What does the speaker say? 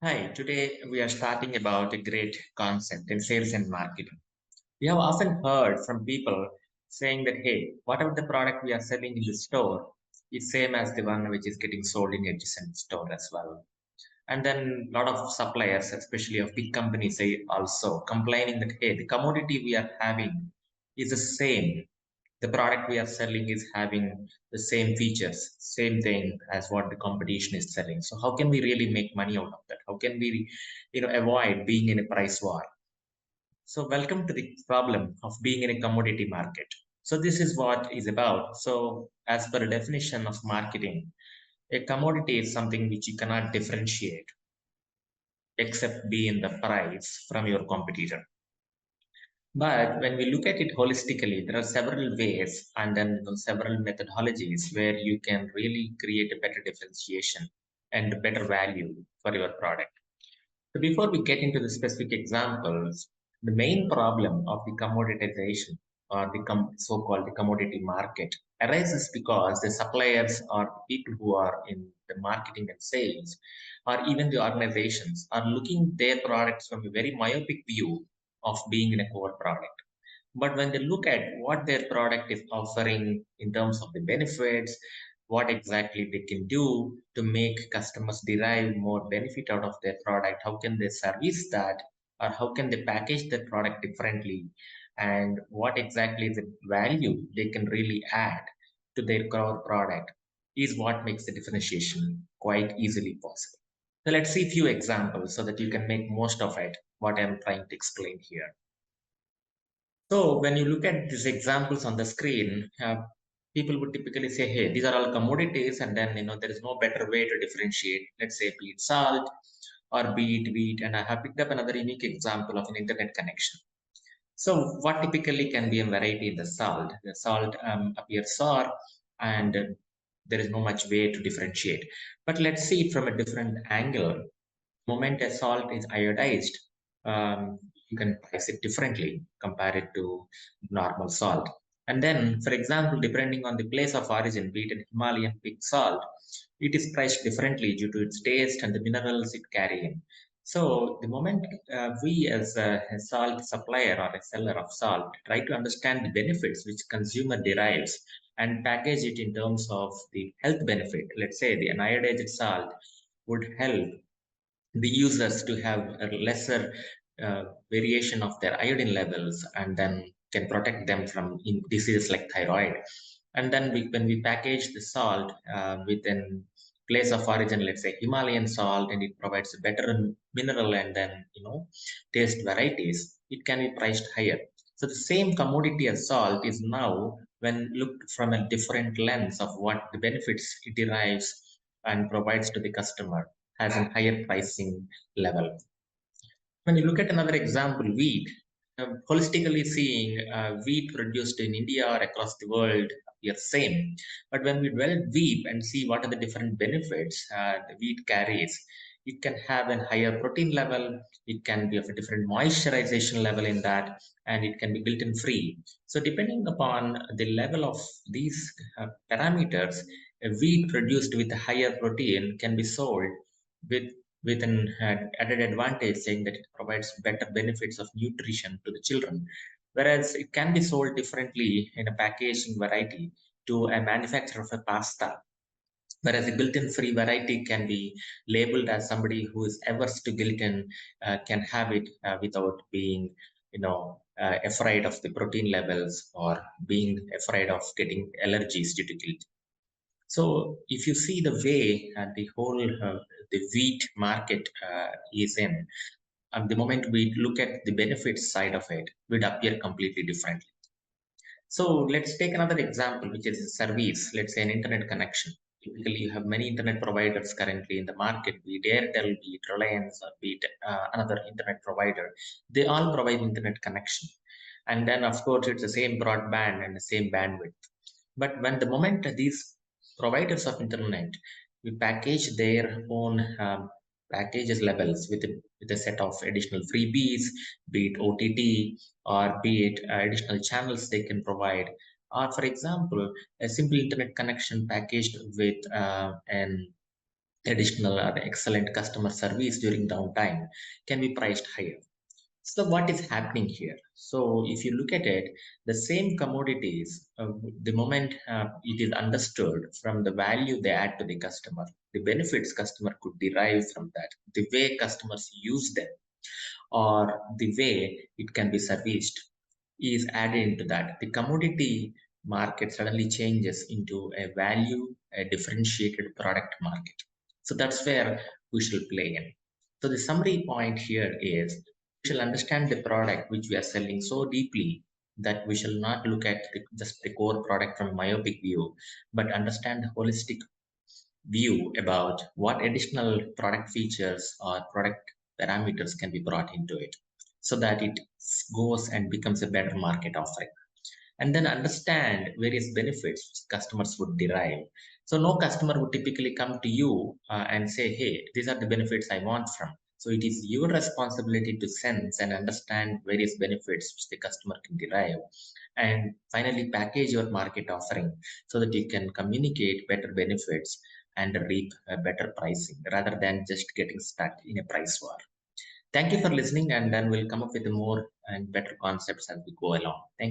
Hi, today we are starting about a great concept in sales and marketing. We have often heard from people saying that, hey, whatever the product we are selling in the store is same as the one which is getting sold in adjacent store as well. And then a lot of suppliers, especially of big companies, say also complaining that, hey, the commodity we are having is the same. The product we are selling is having the same features, same thing as what the competition is selling. So how can we really make money out of that? How can we, avoid being in a price war? So welcome to the problem of being in a commodity market. So this is what is about. So as per the definition of marketing, a commodity is something which you cannot differentiate except be in the price from your competitor. But when we look at it holistically, there are several ways and then several methodologies where you can really create a better differentiation and better value for your product. So before we get into the specific examples, the main problem of the commoditization or the so-called the commodity market arises because the suppliers or people who are in the marketing and sales or even the organizations are looking their products from a very myopic view of being in a core product. But when they look at what their product is offering in terms of the benefits, what exactly they can do to make customers derive more benefit out of their product, how can they service that, or how can they package their product differently, and what exactly is the value they can really add to their core product is what makes the differentiation quite easily possible. So let's see a few examples so that you can make most of it, what I'm trying to explain here. So when you look at these examples on the screen, people would typically say, hey, these are all commodities, and then there is no better way to differentiate. Let's say be it salt or be it wheat, and I have picked up another unique example of an internet connection. So what typically can be a variety in the salt? The salt appears sour, and there is no much way to differentiate. But let's see it from a different angle. Moment a salt is iodized, you can price it differently compared to normal salt. And then, for example, depending on the place of origin, be it an Himalayan pink salt, it is priced differently due to its taste and the minerals it carry in. So the moment we as a salt supplier or a seller of salt try to understand the benefits which consumer derives and package it in terms of the health benefit, let's say the anodized salt would help the users to have a lesser variation of their iodine levels and then can protect them from diseases like thyroid. And then when we package the salt within place of origin, let's say Himalayan salt, and it provides a better mineral and then taste varieties, it can be priced higher. So the same commodity as salt is now, when looked from a different lens of what the benefits it derives and provides to the customer, has a higher pricing level. When you look at another example, wheat, holistically seeing wheat produced in India or across the world appear same. But when we dwell deep and see what are the different benefits the wheat carries, it can have a higher protein level, it can be of a different moisturization level in that, and it can be gluten free. So depending upon the level of these parameters, a wheat produced with a higher protein can be sold with an added advantage, saying that it provides better benefits of nutrition to the children, whereas it can be sold differently in a packaging variety to a manufacturer of a pasta, whereas a gluten-free variety can be labeled as somebody who is averse to gluten can have it without being afraid of the protein levels or being afraid of getting allergies due to gluten. So if you see the way the whole the wheat market is in, the moment we look at the benefits side of it, would appear completely differently. So let's take another example, which is a service, let's say an internet connection. Typically, you have many internet providers currently in the market, be it Airtel, be it Reliance, or be it another internet provider. They all provide internet connection. And then, of course, it's the same broadband and the same bandwidth. But when the moment these providers of internet we package their own packages levels with a set of additional freebies, be it OTT or be it additional channels they can provide, or for example, a simple internet connection packaged with an additional or excellent customer service during downtime can be priced higher. So what is happening here? So if you look at it, the same commodities, the moment it is understood from the value they add to the customer, the benefits customer could derive from that, the way customers use them, or the way it can be serviced is added into that. The commodity market suddenly changes into a value, a differentiated product market. So that's where we shall play in. So the summary point here is we shall understand the product which we are selling so deeply that we shall not look at just the core product from a myopic view, but understand the holistic view about what additional product features or product parameters can be brought into it so that it goes and becomes a better market offering, and then understand various benefits which customers would derive. So no customer would typically come to you and say, hey, these are the benefits I want from. So it is your responsibility to sense and understand various benefits which the customer can derive, and finally package your market offering so that you can communicate better benefits and reap a better pricing rather than just getting stuck in a price war. Thank you for listening, and then we'll come up with more and better concepts as we go along. Thank you.